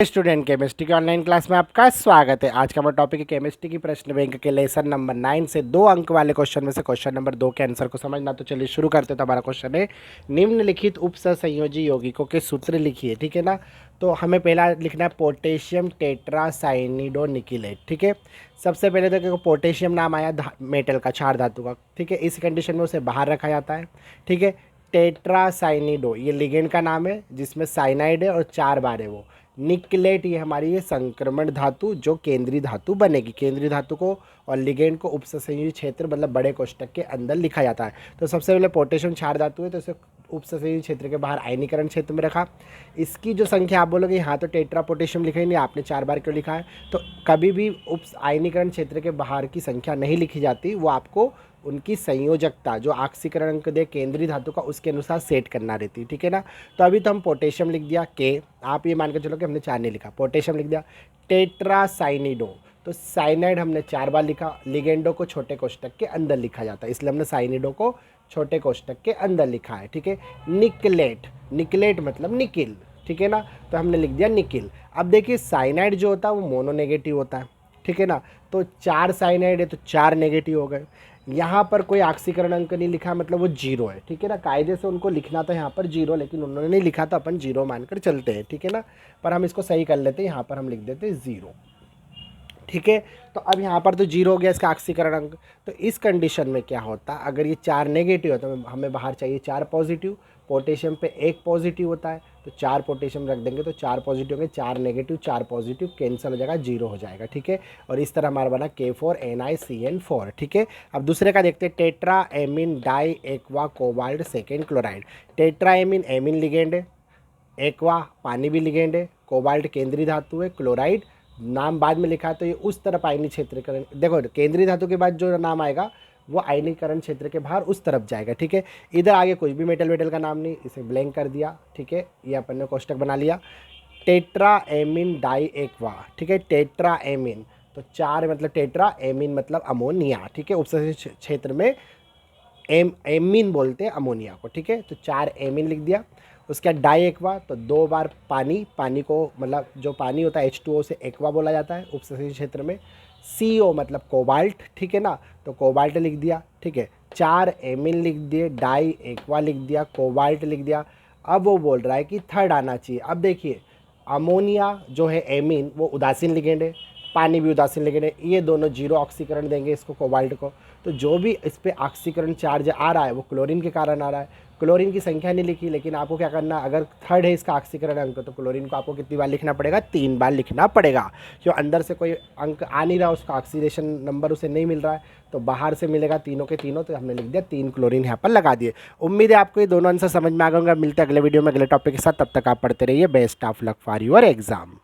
Student chemistry की online class में आपका स्वागत है। आज का हमारा टॉपिक है केमिस्ट्री की प्रश्न बैंक के लेसन नंबर 9 से 2 अंक वाले क्वेश्चन में से क्वेश्चन नंबर 2 के आंसर को समझना। तो चलिए शुरू करते हैं। तो हमारा क्वेश्चन है निम्नलिखित उपसंयोजी यौगिकों के सूत्र लिखिए। ठीक है ना। तो हमें पहला लिखना है पोटेशियम टेट्रासाइनिडोनिकिलेट। ठीक है। सबसे पहले तो पोटेशियम नाम आया मेटल का, क्षार धातु का। ठीक है। इस कंडीशन में उसे बाहर रखा जाता है। ठीक है। टेट्रासाइनिडो ये लिगेंड का नाम है जिसमें साइनाइड है और 4 बार है वो। निकलेट ये हमारी ये संक्रमण धातु जो केंद्रीय धातु बनेगी। केंद्रीय धातु को और लिगेंड को उपसंयोजी क्षेत्र मतलब बड़े कोष्टक के अंदर लिखा जाता है। तो सबसे पहले पोटेशियम क्षार धातु है तो इसे उपसंयोजी क्षेत्र के बाहर आयनीकरण क्षेत्र में रखा। इसकी जो संख्या आप बोलोगे यहाँ तो टेट्रा पोटेशियम लिखा ही नहीं, आपने 4 बार क्यों लिखा है। तो कभी भी आयनीकरण क्षेत्र के बाहर की संख्या नहीं लिखी जाती, वो आपको उनकी संयोजकता जो ऑक्सीकरण अंक दे केंद्रीय धातु का उसके अनुसार सेट करना रहती है। ठीक है ना। तो अभी तो हम पोटेशियम लिख दिया के, आप ये मान के चलो कि हमने 4 नहीं लिखा, पोटेशियम लिख दिया। टेट्रासाइनिडो तो साइनाइड हमने 4 बार लिखा। लिगेंडो को छोटे कोष्टक के अंदर लिखा जाता है इसलिए हमने साइनिडो को छोटे कोष्टक के अंदर लिखा है। ठीक है। निकलेट, निकलेट मतलब निकिल। ठीक है ना। तो हमने लिख दिया निकिल। अब देखिए साइनाइड जो होता है वो मोनोनेगेटिव होता है। ठीक है ना। तो 4 साइनाइड है तो 4 नेगेटिव हो गए। यहाँ पर कोई ऑक्सीकरण अंक नहीं लिखा मतलब वो 0 है। ठीक है ना। कायदे से उनको लिखना था यहाँ पर 0, लेकिन उन्होंने नहीं लिखा तो अपन 0 मानकर चलते हैं। ठीक है ना। पर हम इसको सही कर लेते हैं, यहाँ पर हम लिख देते हैं 0। ठीक है। तो अब यहाँ पर तो 0 हो गया इसका ऑक्सीकरण अंक। तो इस कंडीशन में क्या होता है, अगर ये 4 नेगेटिव है तो हमें बाहर चाहिए 4 पॉजिटिव। पोटेशियम पे 1 पॉजिटिव होता है तो 4 पोटेशियम रख देंगे तो 4 पॉजिटिव होंगे, 4 नेगेटिव 4 पॉजिटिव कैंसिल हो जाएगा, 0 हो जाएगा। ठीक है। और इस तरह हमारा बना K4NiCN4। ठीक है। अब दूसरे का देखते हैं tetra ammine di aqua cobalt second chloride. Tetra ammine ammine ligand है, एक्वा पानी भी लिगेंड है, कोबाल्ट केंद्रीय धातु है, क्लोराइड नाम बाद में लिखा है तो ये उस तरफ आयनी क्षेत्रीकरण, देखो केंद्रीय धातु के बाद जो नाम आएगा वो आयनीकरण क्षेत्र के बाहर उस तरफ जाएगा। ठीक है। इधर आगे कुछ भी मेटल का नाम नहीं, इसे ब्लैंक कर दिया। ठीक है। ये अपन ने कोष्टक बना लिया। Tetra ammine di aqua. ठीक है। टेट्रा एमीन तो 4 मतलब टेट्रा एमीन मतलब अमोनिया। ठीक है। उपसंयोजी क्षेत्र में एमीन बोलते हैं अमोनिया को। ठीक है। तो 4 एमीन लिख दिया। उसके बाद डाई एक्वा तो 2 बार पानी, पानी को मतलब जो पानी होता है H2O से एक्वा बोला जाता है उपसंयोजी क्षेत्र में। CO मतलब कोबाल्ट। ठीक है ना। तो कोबाल्ट लिख दिया। ठीक है। 4 एमीन लिख दिए, डाई एक्वा लिख दिया, कोबाल्ट लिख दिया। अब वो बोल रहा है कि थर्ड आना चाहिए। अब देखिए अमोनिया जो है एमीन वो उदासीन लिगेंड है, पानी भी उदासीन लिगेंड है, ये दोनों 0 ऑक्सीकरण देंगे इसको कोबाल्ट को। तो जो भी इस पर ऑक्सीकरण चार्ज आ रहा है वो क्लोरीन के कारण आ रहा है। क्लोरीन की संख्या नहीं लिखी, लेकिन आपको क्या करना, अगर थर्ड है इसका ऑक्सीकरण अंक तो क्लोरीन को आपको कितनी बार लिखना पड़ेगा, 3 बार लिखना पड़ेगा। जो अंदर से कोई अंक आ नहीं रहा, उसका ऑक्सीडेशन नंबर उसे नहीं मिल रहा है तो बाहर से मिलेगा तीनों के तीनों। तो हमने लिख दिया 3 क्लोरीन यहाँ पर लगा दिए। उम्मीद है आपको ये दोनों आंसर समझ में आ गए होंगे। मिलते हैं अगले वीडियो में अगले टॉपिक के साथ, तब तक आप पढ़ते रहिए। Best of luck for your exam.